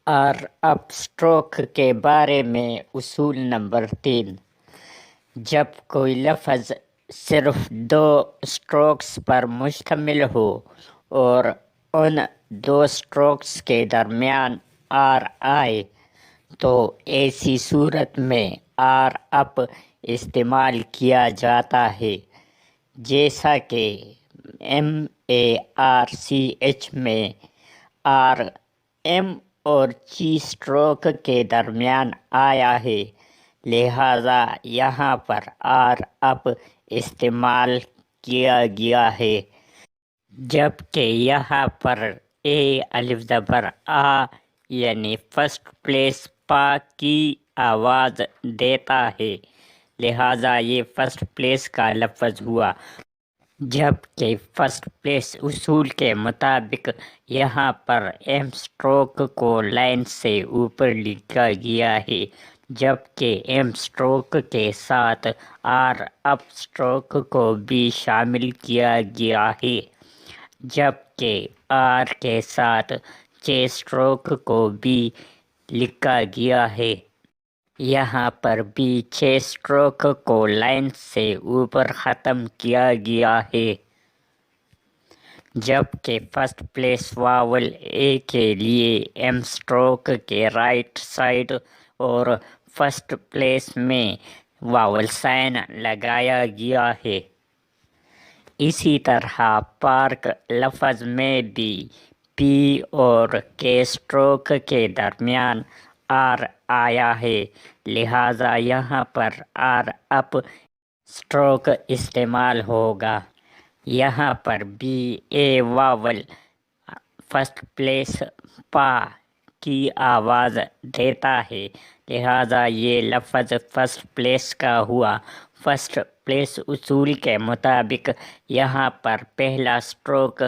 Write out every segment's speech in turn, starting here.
और अब स्ट्रोक के बारे में उसूल नंबर 3। जब कोई लफ्ज़ सिर्फ 2 स्ट्रोक्स पर मुश्तमिल हो और उन 2 स्ट्रोक्स के दरमियान आर आए तो ऐसी सूरत में आर अप इस्तेमाल किया जाता है, जैसा कि MARCH में आर एम और ची स्ट्रोक के दरमियान आया है, लिहाजा यहाँ पर आर अप इस्तेमाल किया गया है। जबकि यहाँ पर ए अलिफ ज़बर आ यानी फर्स्ट प्लेस पा की आवाज़ देता है, लिहाजा ये फर्स्ट प्लेस का लफ्ज़ हुआ। जबकि फर्स्ट प्लेस उसूल के मुताबिक यहाँ पर एम स्ट्रोक को लाइन से ऊपर लिखा गया है, जबकि एम स्ट्रोक के साथ आर अप स्ट्रोक को भी शामिल किया गया है, जबकि आर के साथ जे स्ट्रोक को भी लिखा गया है। यहाँ पर भी 6 स्ट्रोक को लाइन से ऊपर ख़त्म किया गया है, जबकि फर्स्ट प्लेस वावल ए के लिए एम स्ट्रोक के राइट साइड और फर्स्ट प्लेस में वावल साइन लगाया गया है। इसी तरह पार्क लफ्ज़ में भी पी और के स्ट्रोक के दरमियान आर आया है, लिहाजा यहाँ पर आर अप स्ट्रोक इस्तेमाल होगा। यहाँ पर बी ए वावल फर्स्ट प्लेस पा की आवाज़ देता है, लिहाजा ये लफ्ज़ फर्स्ट प्लेस का हुआ। फर्स्ट प्लेस उसूल के मुताबिक यहाँ पर पहला स्ट्रोक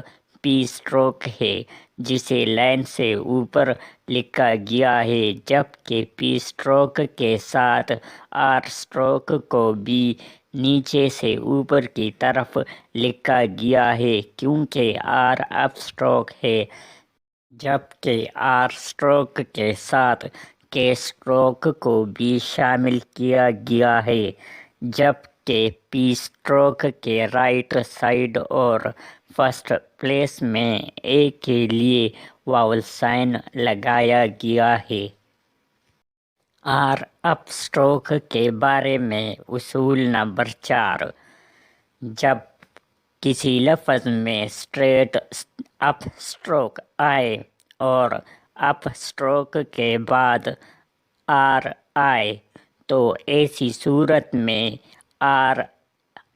पी स्ट्रोक है, जिसे लाइन से ऊपर लिखा गया है, जबकि पी स्ट्रोक के साथ आर स्ट्रोक को भी नीचे से ऊपर की तरफ लिखा गया है, क्योंकि आर अप स्ट्रोक है, जबकि आर स्ट्रोक के साथ के स्ट्रोक को भी शामिल किया गया है, जबकि पी स्ट्रोक के राइट साइड और फर्स्ट प्लेस में ए के लिए वावल साइन लगाया गया है। आर अप स्ट्रोक के बारे में उसूल नंबर 4। जब किसी लफ्ज़ में स्ट्रेट अप स्ट्रोक आए और अप स्ट्रोक के बाद आर आए तो ऐसी सूरत में आर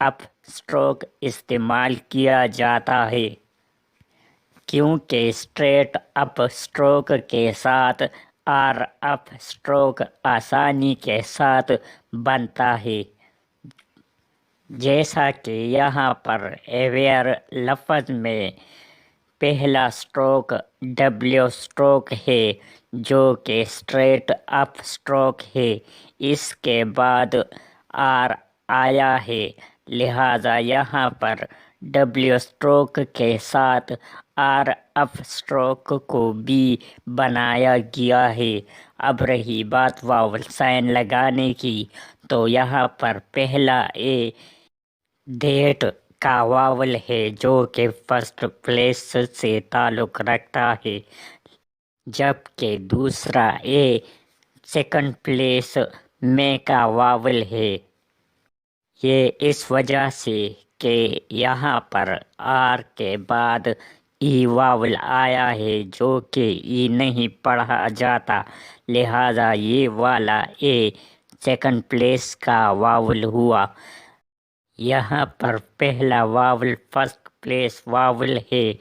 अप स्ट्रोक इस्तेमाल किया जाता है, क्योंकि स्ट्रेट अप स्ट्रोक के साथ आर अप स्ट्रोक आसानी के साथ बनता है, जैसा कि यहाँ पर एवेयर लफ्ज़ में पहला स्ट्रोक डब्ल्यू स्ट्रोक है, जो कि स्ट्रेट अप स्ट्रोक है, इसके बाद आर आया है, लिहाजा यहाँ पर डब्ल्यू स्ट्रोक के साथ आर अप स्ट्रोक को भी बनाया गया है। अब रही बात वावल साइन लगाने की, तो यहाँ पर पहला ए डेट का वावल है, जो कि फर्स्ट प्लेस से ताल्लुक़ रखता है, जबकि दूसरा ए सेकंड प्लेस में का वावल है। ये इस वजह से कि यहाँ पर आर के बाद ई वावल आया है, जो कि ई नहीं पढ़ा जाता, लिहाजा ये वाला ए सेकंड प्लेस का वावल हुआ। यहाँ पर पहला वावल फर्स्ट प्लेस वावल है,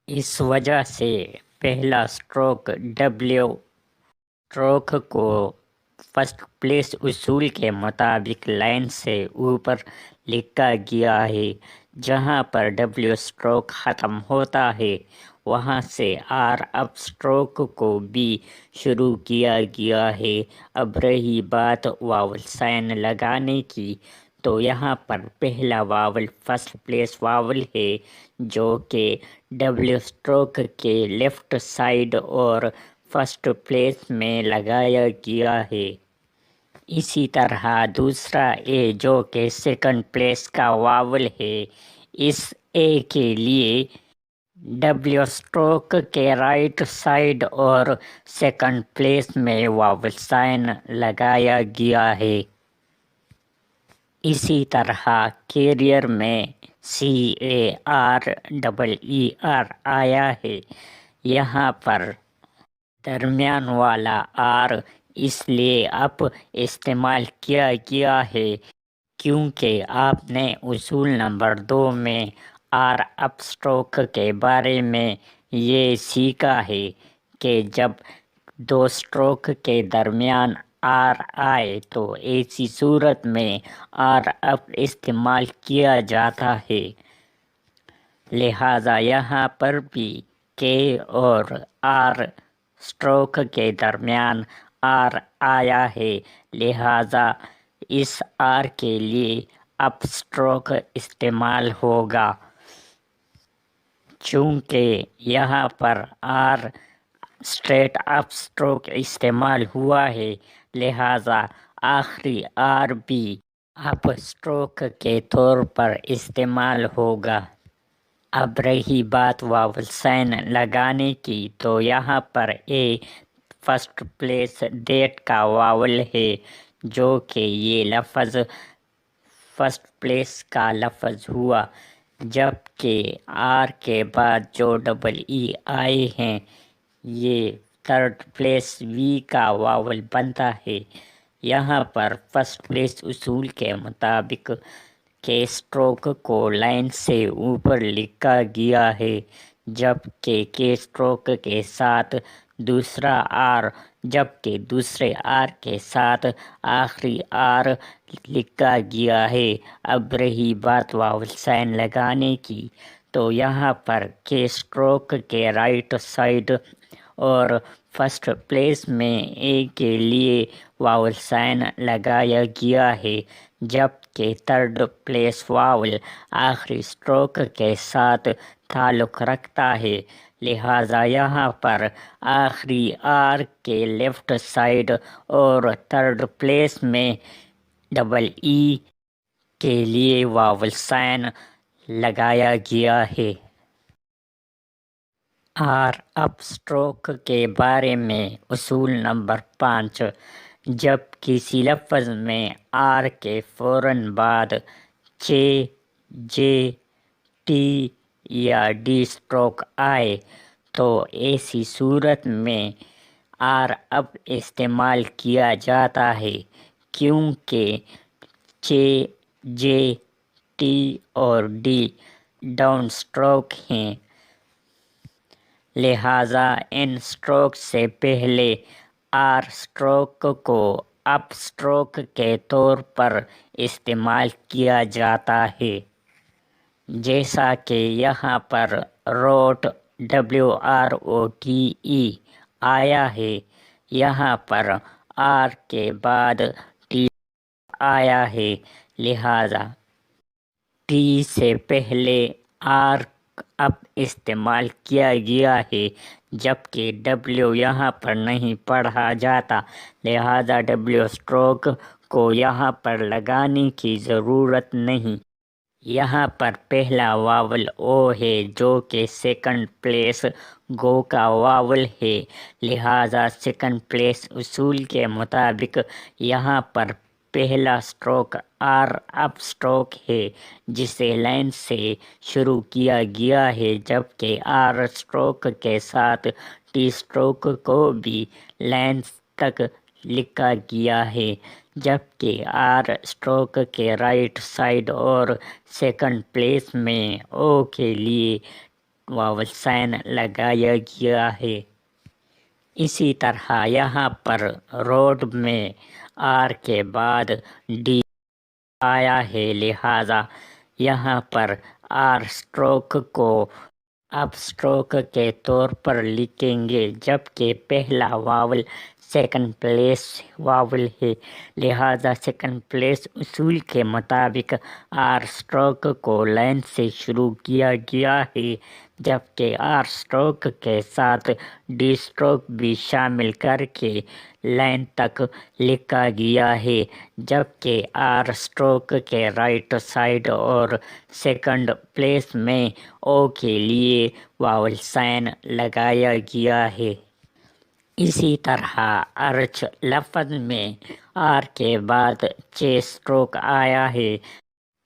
इस वजह से पहला स्ट्रोक डब्ल्यू स्ट्रोक को फर्स्ट प्लेस उसूल के मुताबिक लाइन से ऊपर लिखा गया है। जहाँ पर डब्ल्यू स्ट्रोक ख़त्म होता है, वहाँ से आर अप स्ट्रोक को भी शुरू किया गया है। अब रही बात वावल साइन लगाने की, तो यहाँ पर पहला वावल फर्स्ट प्लेस वावल है, जो कि डब्ल्यू स्ट्रोक के लेफ़्ट साइड और फर्स्ट प्लेस में लगाया गया है। इसी तरह दूसरा ए जो कि सेकंड प्लेस का वावल है, इस ए के लिए डब्ल्यू स्ट्रोक के राइट साइड और सेकंड प्लेस में वावल साइन लगाया गया है। इसी तरह कैरियर में CAREER आया है। यहाँ पर दरमियान वाला R इसलिए अब इस्तेमाल किया गया है क्योंकि आपने उसूल नंबर 2 में R अप स्ट्रोक के बारे में ये सीखा है कि जब दो स्ट्रोक के दरमियान R आए तो ऐसी सूरत में R अप इस्तेमाल किया जाता है। लिहाजा यहाँ पर भी K और R स्ट्रोक के दरमियान R आया है, लिहाजा इस R के लिए अप स्ट्रोक इस्तेमाल होगा। चूँकि यहाँ पर R स्ट्रेट अप स्ट्रोक इस्तेमाल हुआ है, लिहाजा आखिरी R भी अप स्ट्रोक के तौर पर इस्तेमाल होगा। अब रही बात वावल साइन लगाने की, तो यहाँ पर ए फर्स्ट प्लेस डेट का वावल है, जो कि ये लफ्ज़ फर्स्ट प्लेस का लफ्ज़ हुआ, जबकि आर के बाद जो डबल ई आए हैं ये थर्ड प्लेस वी का वावल बनता है। यहाँ पर फर्स्ट प्लेस उसूल के मुताबिक के स्ट्रोक को लाइन से ऊपर लिखा गया है, जबकि के स्ट्रोक के साथ दूसरा आर, जबकि दूसरे आर के साथ आखिरी आर लिखा गया है। अब रही बात वावल साइन लगाने की, तो यहाँ पर के स्ट्रोक के राइट साइड और फर्स्ट प्लेस में ए के लिए वावल साइन लगाया गया है, जबकि थर्ड प्लेस वावल आखिरी स्ट्रोक के साथ ताल्लुक़ रखता है। लिहाजा यहाँ पर आखिरी आर के लेफ्ट साइड और थर्ड प्लेस में डबल ई के लिए वावल साइन लगाया गया है। आर अप स्ट्रोक के बारे में उसूल नंबर 5, जब किसी लफ्ज़ में आर के फ़ौरन बाद जे, टी या डी स्ट्रोक आए तो ऐसी सूरत में आर अप इस्तेमाल किया जाता है, क्योंकि जे, टी और डी डाउन स्ट्रोक हैं। लिहाजा इन स्ट्रोक से पहले आर स्ट्रोक को अप स्ट्रोक के तौर पर इस्तेमाल किया जाता है, जैसा कि यहाँ पर रोट WROTE आया है। यहाँ पर आर के बाद टी आया है, लिहाजा टी से पहले आर अब इस्तेमाल किया गया है, जबकि W यहाँ पर नहीं पढ़ा जाता, लिहाजा W स्ट्रोक को यहाँ पर लगाने की ज़रूरत नहीं। यहाँ पर पहला वावल ओ है, जो कि सेकंड प्लेस गो का वावल है, लिहाजा सेकंड प्लेस उसूल के मुताबिक यहाँ पर पहला स्ट्रोक आर अप स्ट्रोक है, जिसे लाइन से शुरू किया गया है, जबकि आर स्ट्रोक के साथ टी स्ट्रोक को भी लाइन तक लिखा गया है, जबकि आर स्ट्रोक के राइट साइड और सेकंड प्लेस में ओ के लिए वावल साइन लगाया गया है। इसी तरह यहाँ पर रोड में आर के बाद डी आया है, लिहाजा यहाँ पर आर स्ट्रोक को अप स्ट्रोक के तौर पर लिखेंगे, जबकि पहला वावल सेकंड प्लेस वावल है, लिहाजा सेकंड प्लेस उसूल के मुताबिक आर स्ट्रोक को लाइन से शुरू किया गया है, जबकि आर स्ट्रोक के साथ डी स्ट्रोक भी शामिल करके लाइन तक लिखा गया है, जबकि आर स्ट्रोक के राइट साइड और सेकंड प्लेस में ओ के लिए वावल साइन लगाया गया है। इसी तरह अर्च लफ्ज में आर के बाद 6 स्ट्रोक आया है,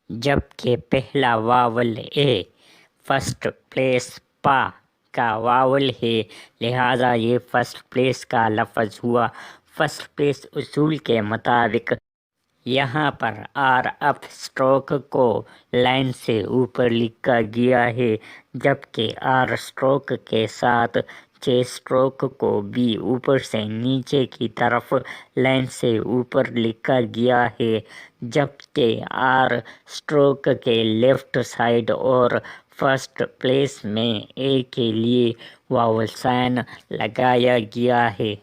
जबकि पहला वावल ए फर्स्ट प्लेस पा का वावल है, लिहाजा ये फर्स्ट प्लेस का लफ्ज हुआ। फर्स्ट प्लेस उसूल के मुताबिक यहाँ पर आर अप स्ट्रोक को लाइन से ऊपर लिखा गया है, जबकि आर स्ट्रोक के साथ 6 स्ट्रोक को भी ऊपर से नीचे की तरफ लाइन से ऊपर लिखा गया है, जबकि आर स्ट्रोक के लेफ्ट साइड और फर्स्ट प्लेस में ए के लिए वावल साइन लगाया गया है।